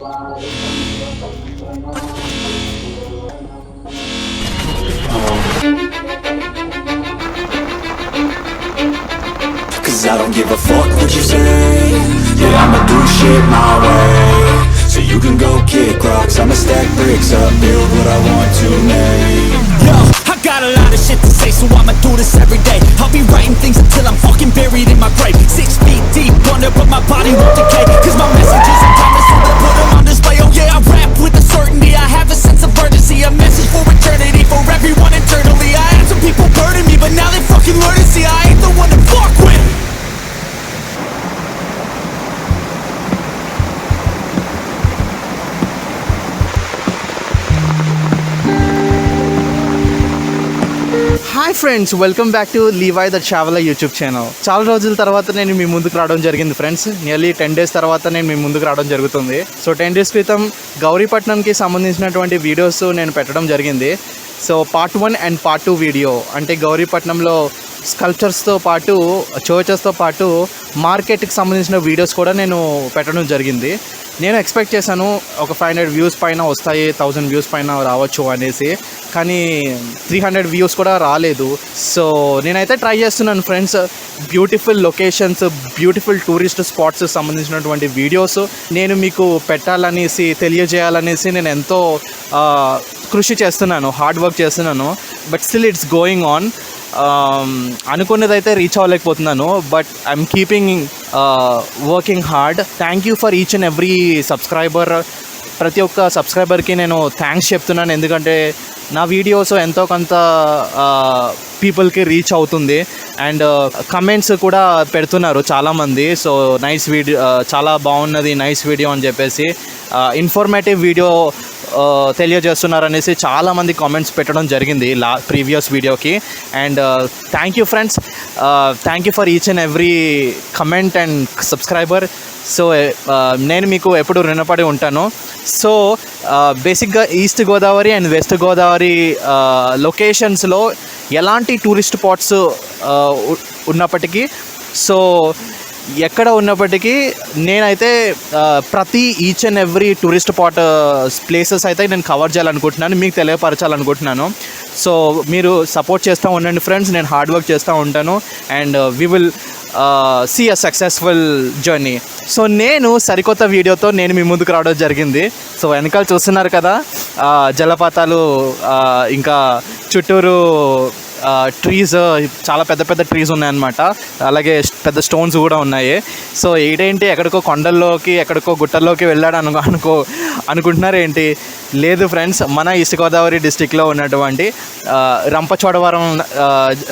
Cause I don't give a fuck what you say. Yeah, I'ma do shit my way. So you can go kick rocks, I'ma stack bricks up, build what I want to make. Yo, I got a lot of shit to say, so I'ma do this every day. I'll be writing things until I'm fucking buried in my grave. 6 feet deep under, but my body won't decay. Cause my messages are timeless, so they put them on display. Oh yeah, I rap with a certainty, I have a sense of urgency. A message for eternity, for everyone internally. I had some people burning me, but now they fucking learn to see I ain't the one to fuck with. Hi friends, welcome back to Levi the traveller YouTube channel. చాలా రోజుల తర్వాత నేను మీ ముందుకు రావడం జరిగింది friends. Nearly 10 days తర్వాత నేను మీ ముందుకు రావడం జరుగుతుంది. సో 10 days క్రితం గౌరీపట్నంకి సంబంధించినటువంటి వీడియోస్ నేను పెట్టడం జరిగింది. So part 1 and part 2 video అంటే గౌరీపట్నంలో స్కల్ప్చర్స్తో పాటు చర్చెస్తో పాటు మార్కెట్కి సంబంధించిన వీడియోస్ కూడా నేను పెట్టడం జరిగింది. నేను ఎక్స్పెక్ట్ చేశాను ఒక 500 వ్యూస్ పైన వస్తాయి, 1000 వ్యూస్ పైన రావచ్చు అనేసి, కానీ 300 వ్యూస్ కూడా రాలేదు. సో నేనైతే ట్రై చేస్తున్నాను friends. Beautiful locations, beautiful tourist spots సంబంధించినటువంటి వీడియోస్ నేను మీకు పెట్టాలనేసి, తెలియజేయాలనేసి నేను ఎంతో కృషి చేస్తున్నాను, హార్డ్ వర్క్ చేస్తున్నాను. But still it's going on. అనుకున్నదైతే రీచ్ అవ్వలేకపోతున్నాను, but I'm keeping working hard. Thank you for each and every subscriber. ప్రతి ఒక్క సబ్స్క్రైబర్కి నేను థ్యాంక్స్ చెప్తున్నాను, ఎందుకంటే నా వీడియోస్ ఎంతో కొంత పీపుల్కి రీచ్ అవుతుంది. అండ్ కమెంట్స్ కూడా పెడుతున్నారు చాలామంది. సో నైస్ వీడియో, చాలా బాగున్నది, నైస్ వీడియో అని చెప్పేసి, ఇన్ఫర్మేటివ్ వీడియో తెలియజేస్తున్నారు అనేసి చాలామంది కామెంట్స్ పెట్టడం జరిగింది ప్రీవియస్ వీడియోకి. And thank you friends, thank you for each and every comment and subscriber. So నేను మీకు ఎప్పుడు రుణపడి ఉంటాను. సో బేసిక్గా east Godavari and west Godavari లొకేషన్స్లో ఎలాంటి టూరిస్ట్ స్పాట్స్ ఉన్నప్పటికీ, సో ఎక్కడ ఉన్నప్పటికీ నేనైతే ప్రతి each and every tourist spot places అయితే నేను కవర్ చేయాలనుకుంటున్నాను, మీకు తెలియపరచాలనుకుంటున్నాను. సో మీరు సపోర్ట్ చేస్తూ ఉండండి ఫ్రెండ్స్, నేను హార్డ్ వర్క్ చేస్తూ ఉంటాను. And we will see a successful journey. So నేను సరికొత్త వీడియోతో నేను మీ ముందుకు రావడం జరిగింది. సో వెనకాల చూస్తున్నారు కదా, జలపాతాలు, ఇంకా చుట్టూరు ట్రీస్, చాలా పెద్ద పెద్ద ట్రీస్ ఉన్నాయన్నమాట. అలాగే పెద్ద స్టోన్స్ కూడా ఉన్నాయి. సో ఏంటి ఎక్కడికో కొండల్లోకి, ఎక్కడికో గుట్టల్లోకి వెళ్ళాడు అనుకుంటున్నారు ఏంటి? లేదు ఫ్రెండ్స్, మన ఈస్ట్ గోదావరి డిస్టిక్లో ఉన్నటువంటి రంపచోడవరం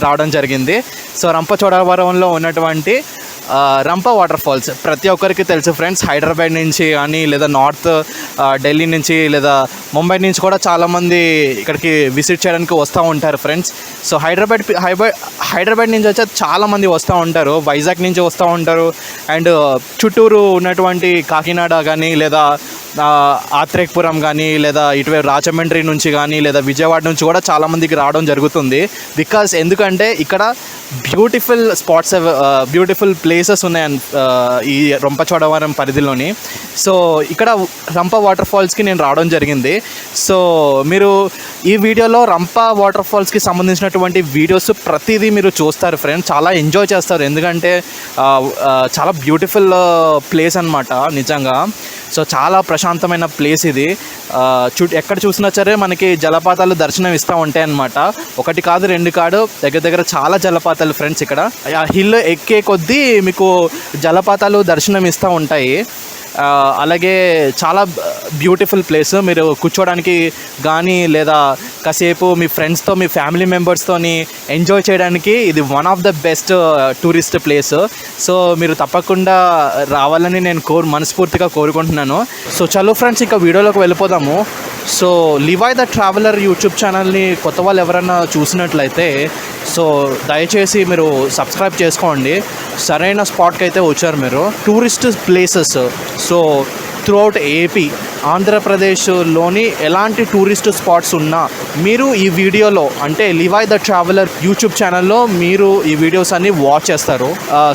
రావడం జరిగింది. సో రంపచోడవరంలో ఉన్నటువంటి రంప వాటర్ ఫాల్స్ ప్రతి ఒక్కరికి తెలుసు ఫ్రెండ్స్. హైదరాబాద్ నుంచి కానీ, లేదా నార్త్ ఢిల్లీ నుంచి, లేదా ముంబై నుంచి కూడా చాలామంది ఇక్కడికి విజిట్ చేయడానికి వస్తూ ఉంటారు ఫ్రెండ్స్. సో హైదరాబాద్ నుంచి వచ్చే చాలామంది వస్తూ ఉంటారు, వైజాగ్ నుంచి వస్తూ ఉంటారు. అండ్ చుట్టూరు ఉన్నటువంటి కాకినాడ కానీ, లేదా ఆత్రేయపురం కానీ, లేదా ఇటువైపు రాజమండ్రి నుంచి కానీ, లేదా విజయవాడ నుంచి కూడా చాలామందికి రావడం జరుగుతుంది. బికాస్ ఎందుకంటే ఇక్కడ బ్యూటిఫుల్ స్పాట్స్, బ్యూటిఫుల్ ప్లేసెస్ ఉన్నాయి ఈ రంపచోడవరం పరిధిలోని. సో ఇక్కడ రంప వాటర్ ఫాల్స్కి నేను రావడం జరిగింది. సో మీరు ఈ వీడియోలో రంప వాటర్ ఫాల్స్కి సంబంధించినటువంటి వీడియోస్ ప్రతిదీ మీరు చూస్తారు ఫ్రెండ్స్, చాలా ఎంజాయ్ చేస్తారు. ఎందుకంటే చాలా బ్యూటిఫుల్ ప్లేస్ అన్నమాట నిజంగా. సో చాలా ప్రశాంతమైన ప్లేస్ ఇది. ఎక్కడ చూసినా సరే మనకి జలపాతాలు దర్శనం ఇస్తూ ఉంటాయి అన్నమాట. ఒకటి కాదు, రెండు కాదు, దగ్గర చాలా జలపాతాలు ఫ్రెండ్స్. ఇక్కడ ఆ హిల్ ఎక్కే కొద్దీ మీకు జలపాతాలు దర్శనం ఇస్తూ ఉంటాయి. అలాగే చాలా బ్యూటిఫుల్ ప్లేస్. మీరు కూర్చోడానికి కానీ, లేదా కాసేపు మీ ఫ్రెండ్స్తో, మీ ఫ్యామిలీ మెంబర్స్తోని ఎంజాయ్ చేయడానికి ఇది one of the best tourist place. So మీరు తప్పకుండా రావాలని నేను మనస్ఫూర్తిగా కోరుకుంటున్నాను. సో చలో ఫ్రెండ్స్, ఇంకా వీడియోలోకి వెళ్ళిపోదాము. So levy the traveller YouTube ఛానల్ని కొత్త వాళ్ళు ఎవరైనా చూసినట్లయితే సో దయచేసి మీరు సబ్స్క్రైబ్ చేసుకోండి. సరైన స్పాట్కి అయితే వచ్చారు మీరు. Tourist places so throughout AP ఆంధ్రప్రదేశ్లోని ఎలాంటి టూరిస్ట్ స్పాట్స్ ఉన్నా మీరు ఈ వీడియోలో అంటే లివాయ్ ద ట్రావెలర్ యూట్యూబ్ ఛానల్లో మీరు ఈ వీడియోస్ అన్ని వాచ్ చేస్తారు.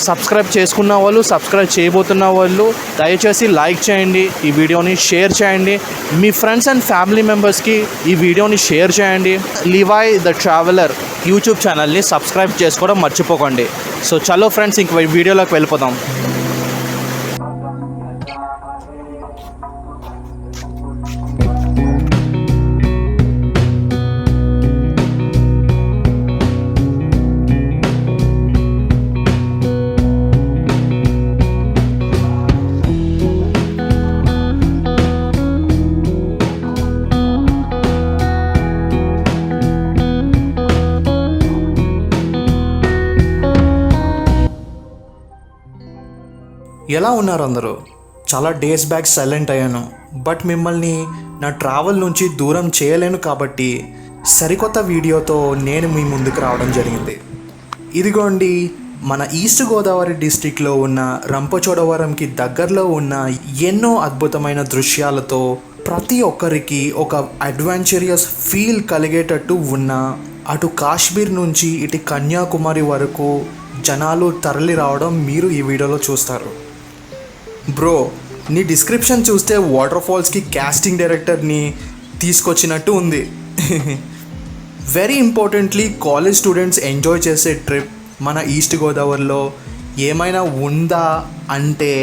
సబ్స్క్రైబ్ చేసుకున్న వాళ్ళు, సబ్స్క్రైబ్ చేయబోతున్న వాళ్ళు దయచేసి లైక్ చేయండి, ఈ వీడియోని షేర్ చేయండి, మీ ఫ్రెండ్స్ అండ్ ఫ్యామిలీ మెంబర్స్కి ఈ వీడియోని షేర్ చేయండి. లివాయ్ ద ట్రావెలర్ యూట్యూబ్ ఛానల్ని సబ్స్క్రైబ్ చేసుకోవడం మర్చిపోకండి. సో చలో ఫ్రెండ్స్, ఇంక వీడియోలోకి వెళ్ళిపోదాం. ఎలా ఉన్నారు అందరూ? చాలా డేస్ బ్యాక్ సైలెంట్ అయ్యాను, బట్ మిమ్మల్ని నా ట్రావెల్ నుంచి దూరం చేయలేను కాబట్టి సరికొత్త వీడియోతో నేను మీ ముందుకు రావడం జరిగింది. ఇదిగోండి, మన ఈస్ట్ గోదావరి డిస్టిక్లో ఉన్న రంపచోడవరంకి దగ్గరలో ఉన్న ఎన్నో అద్భుతమైన దృశ్యాలతో ప్రతి ఒక్కరికి ఒక అడ్వెంచరియస్ ఫీల్ కలిగేటట్టు ఉన్న అటు కాశ్మీర్ నుంచి ఇటు కన్యాకుమారి వరకు జనాలు తరలి రావడం మీరు ఈ వీడియోలో చూస్తారు. బ్రో, నీ డిస్క్రిప్షన్ చూస్తే వాటర్ ఫాల్స్కి కాస్టింగ్ డైరెక్టర్ని తీసుకొచ్చినట్టు ఉంది. Very importantly college students enjoy చేసే ట్రిప్ మన ఈస్ట్ గోదావరిలో ఏమైనా ఉందా అంటే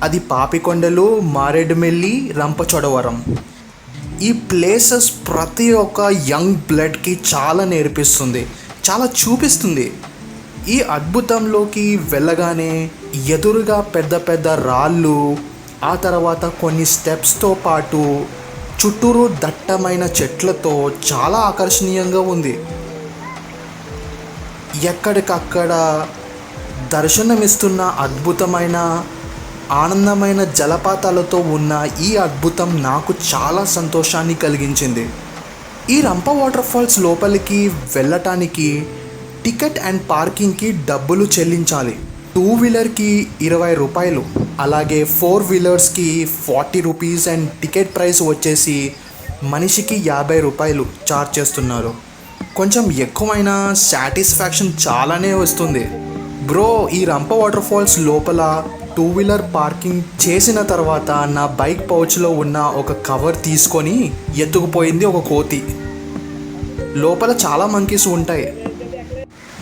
అది పాపికొండలు, మారేడుమిల్లి, రంపచోడవరం. ఈ ప్లేసెస్ ప్రతి ఒక్క యంగ్ బ్లడ్కి చాలా నేర్పిస్తుంది, చాలా చూపిస్తుంది. ఈ అద్భుతంలోకి వెళ్ళగానే ఎదురుగా పెద్ద పెద్ద రాళ్ళు, ఆ తర్వాత కొన్ని స్టెప్స్తో పాటు చుట్టూరు దట్టమైన చెట్లతో చాలా ఆకర్షణీయంగా ఉంది. ఎక్కడికక్కడ దర్శనమిస్తున్న అద్భుతమైన ఆనందమైన జలపాతాలతో ఉన్న ఈ అద్భుతం నాకు చాలా సంతోషాన్ని కలిగించింది. ఈ రంప వాటర్ ఫాల్స్ లోపలికి వెళ్ళటానికి టికెట్ అండ్ పార్కింగ్కి డబ్బులు చెల్లించాలి. 2 వీలర్కి 20 రూపాయలు, అలాగే 4 వీలర్స్కి 40 రూపీస్ అండ్ టికెట్ ప్రైస్ వచ్చేసి మనిషికి 50 రూపాయలు ఛార్జ్ చేస్తున్నారు. కొంచెం ఎక్కువైనా సాటిస్ఫాక్షన్ చాలానే వస్తుంది. బ్రో, ఈ రంప వాటర్ ఫాల్స్ లోపల 2 వీలర్ పార్కింగ్ చేసిన తర్వాత నా బైక్ పౌచ్లో ఉన్న ఒక కవర్ తీసుకొని ఎత్తుకుపోయింది ఒక కోతి. లోపల చాలా మంకీస్ ఉంటాయి.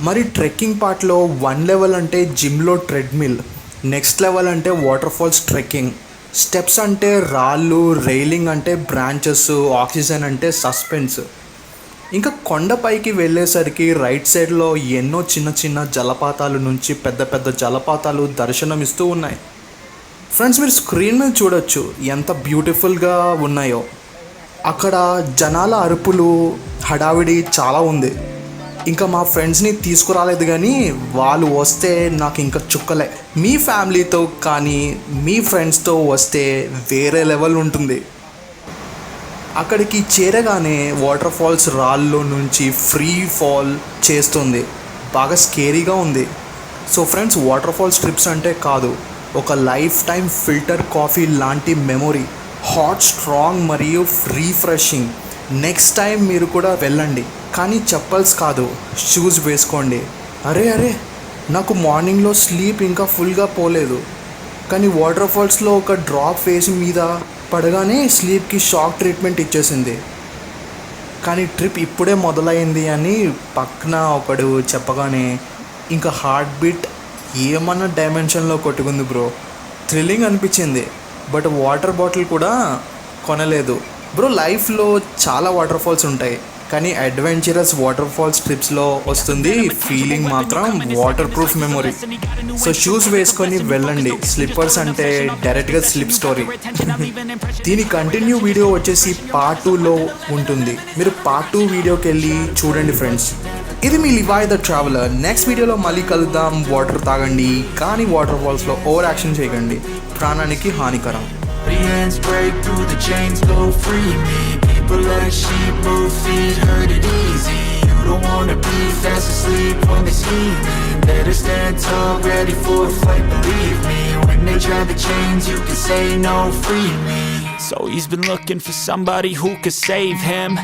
మరి ట్రెక్కింగ్ పార్ట్లో 1 లెవెల్ అంటే జిమ్లో ట్రెడ్మిల్, నెక్స్ట్ లెవెల్ అంటే వాటర్ ఫాల్స్ ట్రెక్కింగ్, స్టెప్స్ అంటే రాళ్ళు, రైలింగ్ అంటే బ్రాంచెస్, ఆక్సిజన్ అంటే సస్పెన్స్. ఇంకా కొండపైకి వెళ్ళేసరికి రైట్ సైడ్లో ఎన్నో చిన్న చిన్న జలపాతాల నుంచి పెద్ద పెద్ద జలపాతాలు దర్శనమిస్తూ ఉన్నాయి. ఫ్రెండ్స్, మీరు స్క్రీన్ మీద చూడొచ్చు ఎంత బ్యూటిఫుల్గా ఉన్నాయో. అక్కడ జనాల అరుపులు, హడావిడి చాలా ఉంది. ఇంకా మా ఫ్రెండ్స్ని తీసుకురాలేదు, కానీ వాళ్ళు వస్తే నాకు ఇంకా చుక్కలే. మీ ఫ్యామిలీతో కానీ మీ ఫ్రెండ్స్తో వస్తే వేరే లెవెల్ ఉంటుంది. అక్కడికి చేరగానే వాటర్ ఫాల్స్ రాళ్ళలో నుంచి ఫ్రీ ఫాల్ చేస్తుంది. బాగా స్కేరీగా ఉంది. So friends, waterfalls trips అంటే కాదు, ఒక లైఫ్ టైం ఫిల్టర్ కాఫీ లాంటి మెమొరీ. హాట్, స్ట్రాంగ్ మరియు రీఫ్రెషింగ్. నెక్స్ట్ టైం మీరు కూడా వెళ్ళండి, కానీ చెప్పల్స్ కాదు, షూస్ వేసుకోండి. అరే, నాకు మార్నింగ్లో స్లీప్ ఇంకా ఫుల్గా పోలేదు, కానీ వాటర్ ఫాల్స్లో ఒక డ్రాప్ ఫేస్ మీద పడగానే స్లీప్కి షాక్ ట్రీట్మెంట్ ఇచ్చేసింది. కానీ ట్రిప్ ఇప్పుడే మొదలైంది అని పక్కన ఒకడు చెప్పగానే ఇంకా హార్ట్ బీట్ ఏమన్నా డైమెన్షన్లో కొట్టుకుంది బ్రో. థ్రిల్లింగ్ అనిపించింది, బట్ వాటర్ బాటిల్ కూడా కొనలేదు. బ్రో, లైఫ్లో చాలా వాటర్ ఫాల్స్ ఉంటాయి, కానీ అడ్వెంచరస్ వాటర్ ఫాల్స్ ట్రిప్స్లో వస్తుంది ఫీలింగ్ మాత్రం water proof memory. So shoes వేసుకొని వెళ్ళండి. స్లిప్పర్స్ అంటే డైరెక్ట్గా స్లిప్ స్టోరీ. దీని కంటిన్యూ వీడియో వచ్చేసి పార్ట్ 2లో ఉంటుంది. మీరు పార్ట్ 2 వీడియోకి వెళ్ళి చూడండి ఫ్రెండ్స్. ఇది మీ లివాయ్ ద ట్రావెలర్. నెక్స్ట్ వీడియోలో మళ్ళీ కలుద్దాం. వాటర్ తాగండి, కానీ వాటర్ ఫాల్స్లో ఓవర్ యాక్షన్ చేయకండి, ప్రాణానికి హానికరం. The ends break through the chains, go free me. People like sheep move feet, hurt it easy. You don't wanna be fast asleep when they see me. Better stand tall, ready for a fight, believe me. When they try the chains, you can say no, free me. So he's been looking for somebody who could save him.